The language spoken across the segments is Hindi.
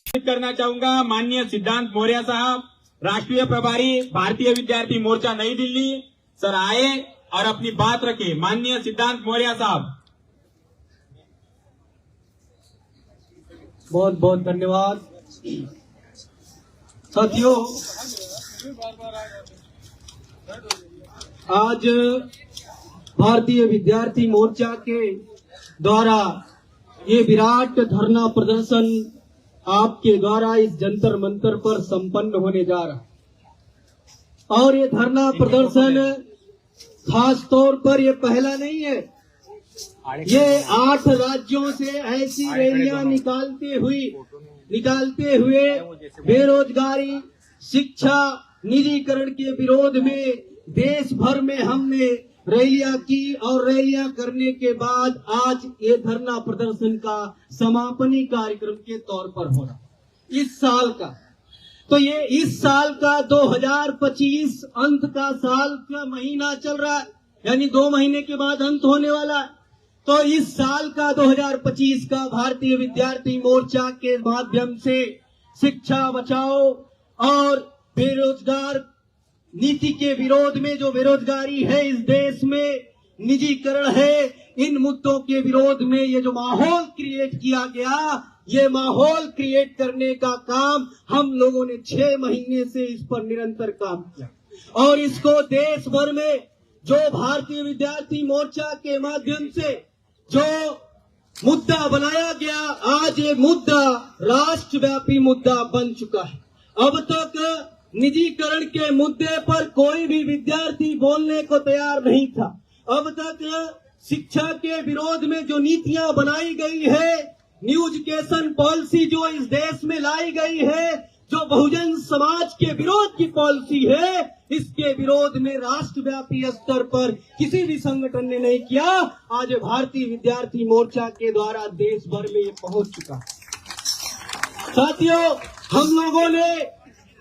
करना चाहूंगा माननीय सिद्धांत मौर्य साहब, राष्ट्रीय प्रभारी भारतीय विद्यार्थी मोर्चा नई दिल्ली, सर आए और अपनी बात रखे। माननीय सिद्धांत मौर्य साहब। बहुत बहुत धन्यवाद। साथियों, आज भारतीय विद्यार्थी मोर्चा के द्वारा ये विराट धरना प्रदर्शन आपके द्वारा इस जंतर मंतर पर संपन्न होने जा रहा है। और ये धरना प्रदर्शन खास तौर पर ये पहला नहीं है। ये 8 राज्यों से ऐसी रैलियां निकालते हुए बेरोजगारी, शिक्षा, निजीकरण के विरोध में देश भर में हमने रैलियां की और रैलियां करने के बाद आज ये धरना प्रदर्शन का समापनी कार्यक्रम के तौर पर हो रहा इस साल का। तो ये इस साल का 2025 अंत का साल का महीना चल रहा है, यानी 2 महीने के बाद अंत होने वाला है। तो इस साल का 2025 का भारतीय विद्यार्थी मोर्चा के माध्यम से शिक्षा बचाओ और बेरोजगार नीति के विरोध में, जो बेरोजगारी है इस देश में, निजीकरण है, इन मुद्दों के विरोध में ये जो माहौल क्रिएट किया गया, ये माहौल क्रिएट करने का काम हम लोगों ने 6 महीने से इस पर निरंतर काम किया। और इसको देश भर में जो भारतीय विद्यार्थी मोर्चा के माध्यम से जो मुद्दा बनाया गया, आज ये मुद्दा राष्ट्रव्यापी मुद्दा बन चुका है। अब तक निजीकरण के मुद्दे पर कोई भी विद्यार्थी बोलने को तैयार नहीं था। अब तक शिक्षा के विरोध में जो नीतियां बनाई गई है, न्यू एजुकेशन पॉलिसी जो इस देश में लाई गई है, जो बहुजन समाज के विरोध की पॉलिसी है, इसके विरोध में राष्ट्रव्यापी स्तर पर किसी भी संगठन ने नहीं किया। आज भारतीय विद्यार्थी मोर्चा के द्वारा देश भर में ये पहुंच चुका। साथियों, हम लोगों ने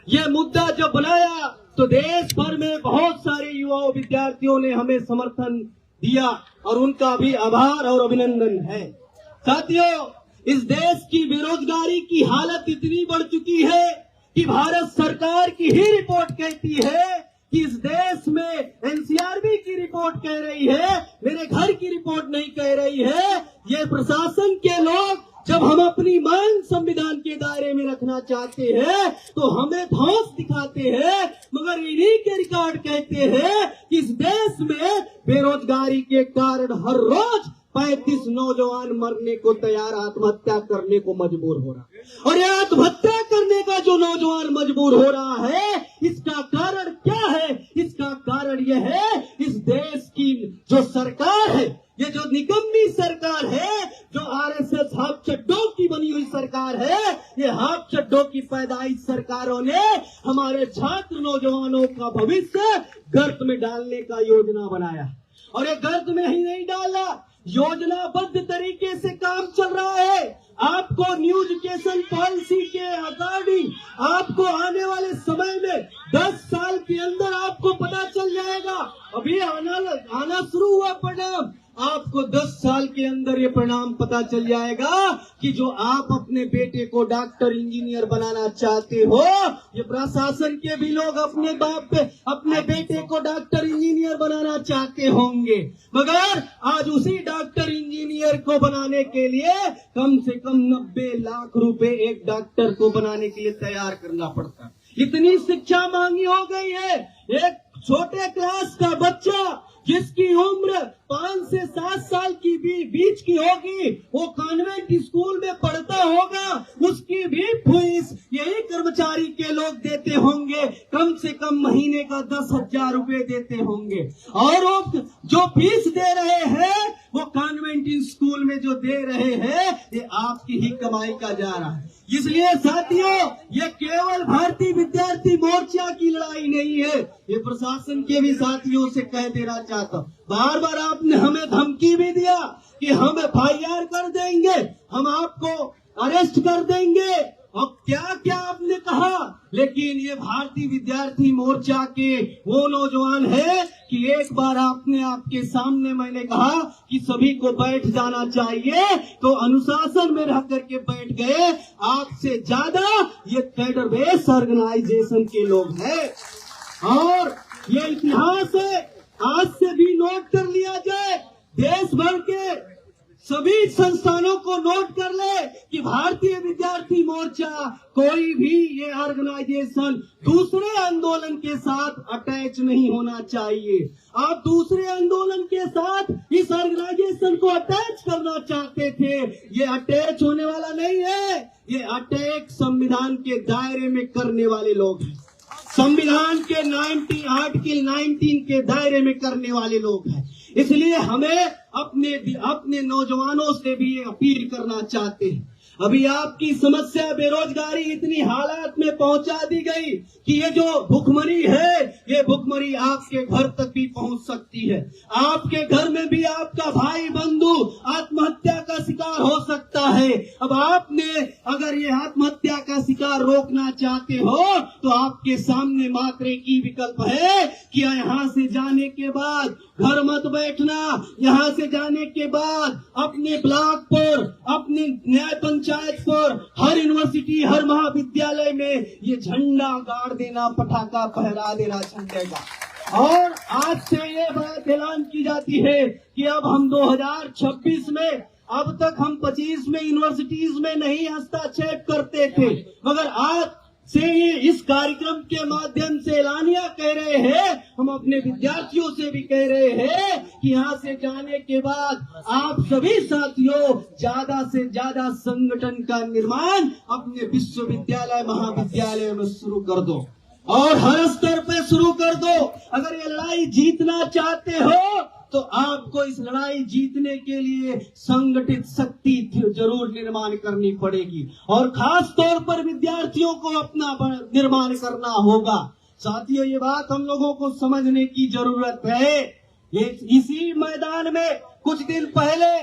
ये मुद्दा जब बनाया तो देश भर में बहुत सारे युवाओं विद्यार्थियों ने हमें समर्थन दिया और उनका भी आभार और अभिनंदन है। साथियों, इस देश की बेरोजगारी की हालत इतनी बढ़ चुकी है कि भारत सरकार की ही रिपोर्ट कहती है कि इस देश में एनसीआरबी की रिपोर्ट कह रही है, मेरे घर की रिपोर्ट नहीं कह रही है। ये प्रशासन के लोग जब हम अपनी मांग संविधान के दायरे में रखना चाहते हैं तो हमें धौंस दिखाते हैं, मगर इन्हीं के रिकॉर्ड कहते हैं कि इस देश में बेरोजगारी के कारण हर रोज 35 नौजवान मरने को तैयार, आत्महत्या करने को मजबूर हो रहा। और ये आत्महत्या करने का जो नौजवान मजबूर हो रहा है, इसका कारण क्या है? इसका कारण यह है, इस देश की जो सरकार है, ये जो निकम्मी सरकार है, जो आरएसएस हाफ चड्डों की बनी हुई सरकार है, ये हाफ चड्डों की पैदाइश सरकारों ने हमारे छात्र नौजवानों का भविष्य गर्त में डालने का योजना बनाया। और ये गर्त में ही नहीं डाला, योजनाबद्ध तरीके से काम चल रहा है। आपको न्यू एजुकेशन पॉलिसी के अकॉर्डिंग आपको आने वाले समय में 10 साल के अंदर आपको पता चल जाएगा। अभी आना शुरू हुआ परिणाम, आपको 10 साल के अंदर ये परिणाम पता चल जाएगा कि जो आप अपने बेटे को डॉक्टर इंजीनियर बनाना चाहते हो, ये प्रशासन के भी लोग अपने बाप पे अपने बेटे को डॉक्टर इंजीनियर बनाना चाहते होंगे, मगर आज उसी डॉक्टर इंजीनियर को बनाने के लिए कम से कम 90 लाख रुपए एक डॉक्टर को बनाने के लिए तैयार करना पड़ता है। इतनी शिक्षा महंगी हो गई है। एक छोटे क्लास का बच्चा जिसकी उम्र 5 से 7 साल की बीच की होगी, वो कॉन्वेंट स्कूल में पढ़ता होगा, उसकी भी फीस यही कर्मचारी के लोग देते होंगे, कम से कम महीने का 10,000 रुपए देते होंगे। और वो जो फीस दे रहे हैं, वो कॉन्वेंट स्कूल में जो दे रहे हैं, ये आपकी ही कमाई का जा रहा है। इसलिए साथियों, ये केवल भारतीय विद्यार्थी मोर्चा की लड़ाई नहीं है, ये प्रशासन के भी साथियों से कह देना चाहता हूँ। बार बार आपने हमें धमकी भी दिया कि हम FIR कर देंगे, हम आपको अरेस्ट कर देंगे, और क्या क्या आपने कहा, लेकिन ये भारतीय विद्यार्थी मोर्चा के वो नौजवान है कि एक बार आपने आपके सामने मैंने कहा कि सभी को बैठ जाना चाहिए, तो अनुशासन में रह करके बैठ गए। आपसे ज्यादा ये कैडर बेस ऑर्गेनाइजेशन के लोग हैं और ये इतिहास है, आज से भी नोट कर लिया जाए, देश भर के सभी संस्थानों को नोट कर ले कि भारतीय विद्यार्थी मोर्चा कोई भी ये ऑर्गेनाइजेशन दूसरे आंदोलन के साथ अटैच नहीं होना चाहिए। आप दूसरे आंदोलन के साथ इस ऑर्गेनाइजेशन को अटैच करना चाहते थे, ये अटैच होने वाला नहीं है। ये अटैक संविधान के दायरे में करने वाले लोग हैं, संविधान के आर्टिकल 19 के दायरे में करने वाले लोग हैं। इसलिए हमें अपने नौजवानों से भी ये अपील करना चाहते हैं। अभी आपकी समस्या बेरोजगारी इतनी हालात में पहुंचा दी गई कि ये जो भुखमरी है, ये भुखमरी आपके घर तक भी पहुंच सकती है। आपके घर में भी आपका भाई बंधु आत्महत्या का शिकार हो सकता है। अब आपने अगर ये आत्महत्या का शिकार रोकना चाहते हो तो आपके सामने मात्र एक ही विकल्प है कि यहाँ से जाने के बाद घर मत बैठना, यहाँ से जाने के बाद अपने ब्लॉक पर, अपने न्याय पंचायत पर, हर यूनिवर्सिटी, हर महाविद्यालय में ये झंडा गाड़ देना, पटाखा फहरा देना झंडे का। और आज से ये बात ऐलान की जाती है कि अब हम 2026 में, अब तक हम 25 में यूनिवर्सिटीज में नहीं हस्ताक्षेप करते थे, मगर आज से ये इस कार्यक्रम के माध्यम से ऐलानिया कह रहे हैं, हम अपने विद्यार्थियों से भी कह रहे हैं कि यहाँ से जाने के बाद आप सभी साथियों ज्यादा से ज्यादा संगठन का निर्माण अपने विश्वविद्यालय महाविद्यालय में शुरू कर दो और हर स्तर पे शुरू कर दो। अगर ये लड़ाई जीतना चाहते हो तो आपको इस लड़ाई जीतने के लिए संगठित शक्ति जरूर निर्माण करनी पड़ेगी और खास तौर पर विद्यार्थियों को अपना निर्माण करना होगा। साथियों, ये बात हम लोगों को समझने की जरूरत है। इसी मैदान में कुछ दिन पहले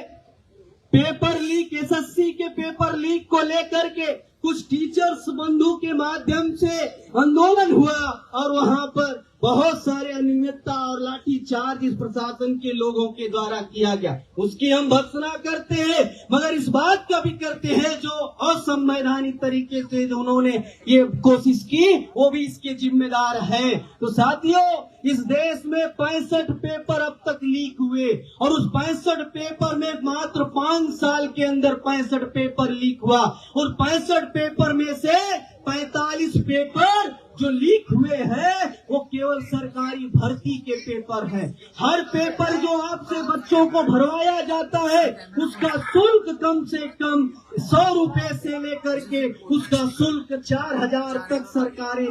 पेपर लीक, एसएससी के पेपर लीक को लेकर के कुछ टीचर्स बंधु के माध्यम से आंदोलन हुआ और वहां पर बहुत सारे अनियमितता और लाठी चार्ज इस प्रशासन के लोगों के द्वारा किया गया। उसकी हम भर्त्सना करते हैं, मगर इस बात का भी करते हैं जो असंवैधानिक तरीके से जो उन्होंने ये कोशिश की, वो भी इसके जिम्मेदार है। तो साथियों, इस देश में 65 पेपर अब तक लीक हुए और उस 65 पेपर में मात्र 5 साल के अंदर 65 पेपर लीक हुआ और 65 पेपर में से 45 पेपर जो लीक हुए हैं वो केवल सरकारी भर्ती के पेपर हैं। हर पेपर जो आपसे बच्चों को भरवाया जाता है उसका शुल्क कम से कम 100 रुपए से लेकर के उसका शुल्क 4000 तक सरकारें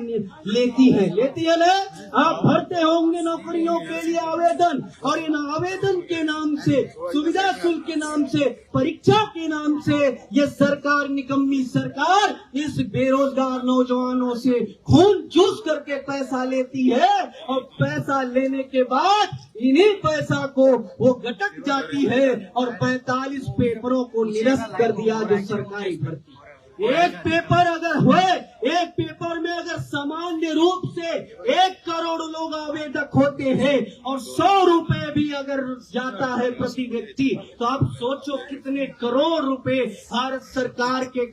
लेती है ना। आप भरते होंगे नौकरियों के लिए आवेदन और इन आवेदन के नाम से, सुविधा शुल्क के नाम से, परीक्षा के नाम से ये सरकार, निकम्मी सरकार, इस बेरोजगार नौजवानों से खून चूस करके पैसा लेती है और पैसा लेने के बाद इन्हीं पैसा को वो गटक जाती है और 45 पेपरों को निरस्त कर दिया जो सरकारी भर्ती। एक पेपर अगर हुए, एक पेपर में अगर सामान्य रूप से 1 करोड़ लोग आवेदक होते हैं और 100 रुपए भी अगर जाता है प्रति व्यक्ति, तो आप सोचो कितने करोड़ रुपए भारत सरकार के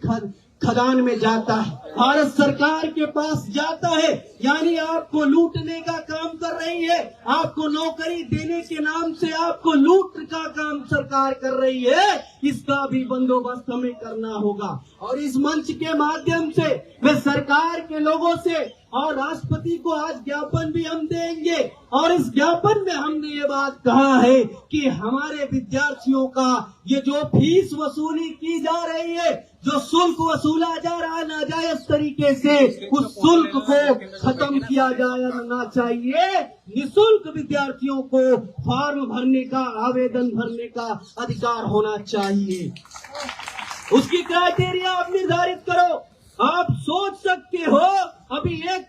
खजान में जाता है, भारत सरकार के पास जाता है। यानी आपको लूटने का काम कर रही है, आपको नौकरी देने के नाम से आपको लूट का काम सरकार कर रही है। इसका भी बंदोबस्त हमें करना होगा और इस मंच के माध्यम से मैं सरकार के लोगों से और राष्ट्रपति को आज ज्ञापन भी हम देंगे और इस ज्ञापन में हमने ये बात कहा है कि हमारे विद्यार्थियों का ये जो फीस वसूली की जा रही है, जो शुल्क वसूला जा रहा है नाजायज तरीके से, उस शुल्क को खत्म किया जाना चाहिए। निःशुल्क विद्यार्थियों को फॉर्म भरने का, आवेदन भरने का अधिकार होना चाहिए। उसकी क्राइटेरिया आप निर्धारित करो। आप सोच सकते हो अभी एक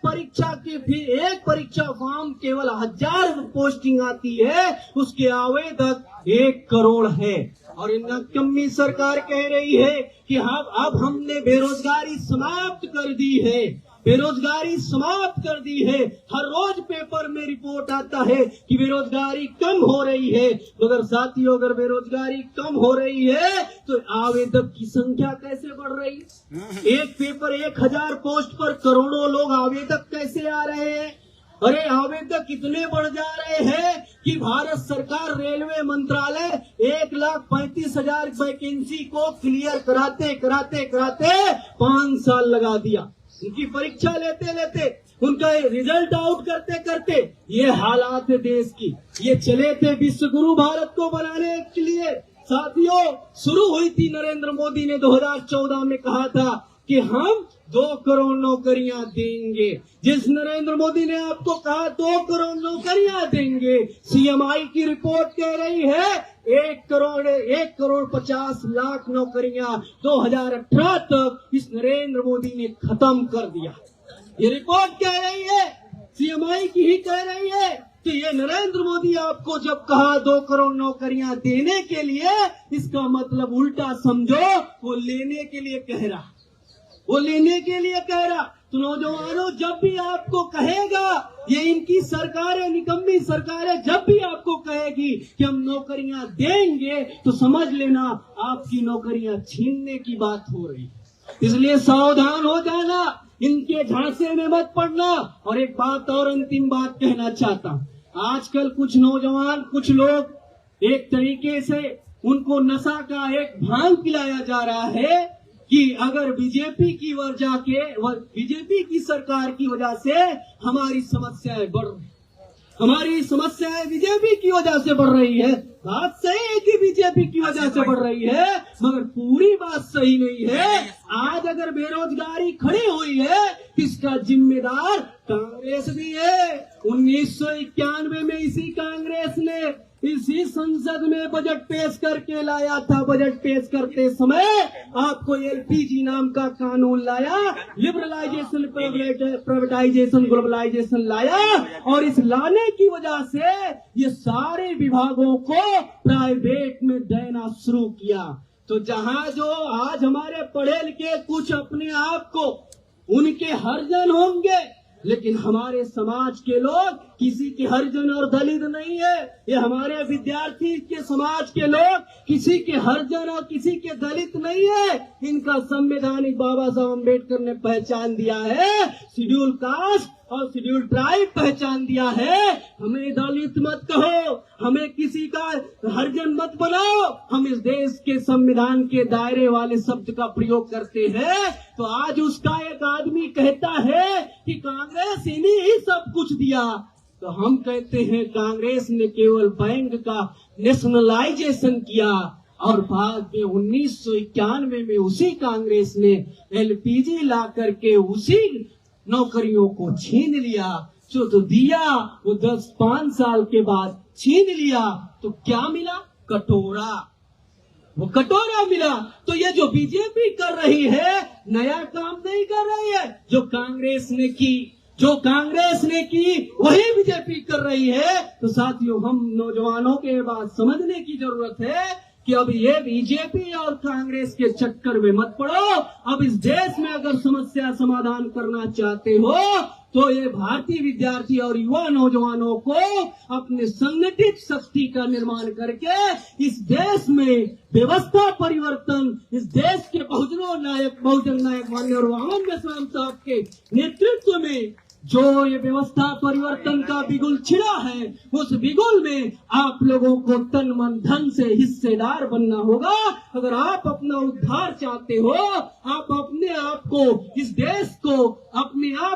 परीक्षा फॉर्म केवल 1000 पोस्टिंग आती है, उसके आवेदक 1 करोड़ है और इन नकम्मी सरकार कह रही है कि हाँ अब हमने बेरोजगारी समाप्त कर दी है, बेरोजगारी समाप्त कर दी है। हर रोज पेपर में रिपोर्ट आता है कि बेरोजगारी कम हो रही है। मगर साथियों, अगर बेरोजगारी कम हो रही है तो आवेदक की संख्या कैसे बढ़ रही है? एक पेपर 1000 पोस्ट पर करोड़ों लोग आवेदक कैसे आ रहे हैं? अरे आवेदक इतने बढ़ जा रहे हैं कि भारत सरकार रेलवे मंत्रालय 1,35,000 वैकेंसी को क्लियर कराते कराते कराते 5 साल लगा दिया। उनकी परीक्षा लेते लेते, उनका रिजल्ट आउट करते करते ये हालात है देश की। ये चले थे विश्व गुरु भारत को बनाने के लिए। साथियों, शुरू हुई थी, नरेंद्र मोदी ने 2014 में कहा था कि हम 2 करोड़ नौकरियां देंगे। जिस नरेंद्र मोदी ने आपको कहा 2 करोड़ नौकरियां देंगे, सीएमआई की रिपोर्ट कह रही है 1 करोड़ 50 लाख नौकरियां 2018 तक इस नरेंद्र मोदी ने खत्म कर दिया। ये रिपोर्ट कह रही है, सीएमआई की ही कह रही है। तो ये नरेंद्र मोदी आपको जब कहा 2 करोड़ नौकरियां देने के लिए, इसका मतलब उल्टा समझो वो लेने के लिए कह रहा, वो लेने के लिए कह रहा। तो नौजवानों, जब भी आपको कहेगा, ये इनकी सरकारें, निकम्मी सरकारें जब भी आपको कहेगी कि हम नौकरियां देंगे, तो समझ लेना आपकी नौकरियां छीनने की बात हो रही है। इसलिए सावधान हो जाना, इनके झांसे में मत पड़ना। और एक बात और, अंतिम बात कहना चाहता हूं। आजकल कुछ नौजवान, कुछ लोग एक तरीके से उनको नशा का एक भांग पिलाया जा रहा है कि अगर बीजेपी की सरकार की वजह से हमारी समस्याएं बढ़ रही, हमारी समस्याएं बीजेपी की वजह से बढ़ रही है। बात सही है कि बीजेपी की वजह से बढ़ रही है, मगर पूरी बात सही नहीं है। आज अगर बेरोजगारी खड़ी हुई है, इसका जिम्मेदार कांग्रेस भी है। 1991 में इसी कांग्रेस ने इसी संसद में बजट पेश करके लाया था। बजट पेश करते समय आपको एलपीजी नाम का कानून लाया, लिबरलाइजेशन, प्राइवेटाइजेशन, ग्लोबलाइजेशन लाया, और इस लाने की वजह से ये सारे विभागों को प्राइवेट में देना शुरू किया। तो जहां जो आज हमारे पढ़े लिखे कुछ अपने आप को उनके हरिजन होंगे, लेकिन हमारे समाज के लोग किसी के हरिजन और दलित नहीं है। ये हमारे विद्यार्थी के समाज के लोग किसी के हरिजन और किसी के दलित नहीं है। इनका संवैधानिक बाबा साहब अम्बेडकर ने पहचान दिया है, शेड्यूल कास्ट और शेड्यूल ट्राइब पहचान दिया है। हमें दलित मत कहो, हमें किसी का हरिजन मत बनाओ। हम इस देश के संविधान के दायरे वाले शब्द का प्रयोग करते हैं। तो आज उसका एक आदमी कहता है कि कांग्रेस इन्हीं ही सब कुछ दिया, तो हम कहते हैं कांग्रेस ने केवल बैंक का नेशनलाइजेशन किया, और बाद में 1991 में उसी कांग्रेस ने एलपीजी ला करके उसी नौकरियों को छीन लिया। जो तो दिया वो 5 साल के बाद छीन लिया, तो क्या मिला? कटोरा, वो कटोरा मिला। तो ये जो बीजेपी कर रही है, नया काम नहीं कर रही है। जो कांग्रेस ने की वही बीजेपी कर रही है। तो साथियों, हम नौजवानों के बात समझने की जरूरत है कि अब ये बीजेपी और कांग्रेस के चक्कर में मत पड़ो। अब इस देश में अगर समस्या समाधान करना चाहते हो, तो ये भारतीय विद्यार्थी और युवा नौजवानों को अपने संगठित शक्ति का निर्माण करके इस देश में व्यवस्था परिवर्तन, इस देश के बहुजन नायक माननीय वामन मेश्राम साहब के नेतृत्व में जो ये व्यवस्था परिवर्तन का बिगुल छिड़ा है, उस बिगुल में आप लोगों को तन मन धन से हिस्सेदार बनना होगा। अगर आप अपना उद्धार चाहते हो, आप अपने आप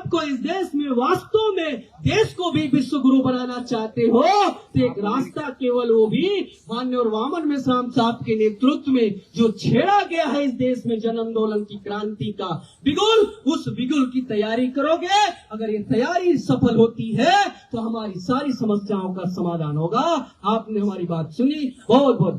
को इस देश में वास्तव में देश को भी विश्व गुरु बनाना चाहते हो, तो एक रास्ता केवल वो भी माननीय वामन मेश्राम साहब के नेतृत्व में जो छेड़ा गया है इस देश में जन आंदोलन की क्रांति का बिगुल, उस बिगुल की तैयारी करोगे। अगर ये तैयारी सफल होती है तो हमारी सारी समस्याओं का समाधान होगा। आपने हमारी बात सुनी, बहुत बहुत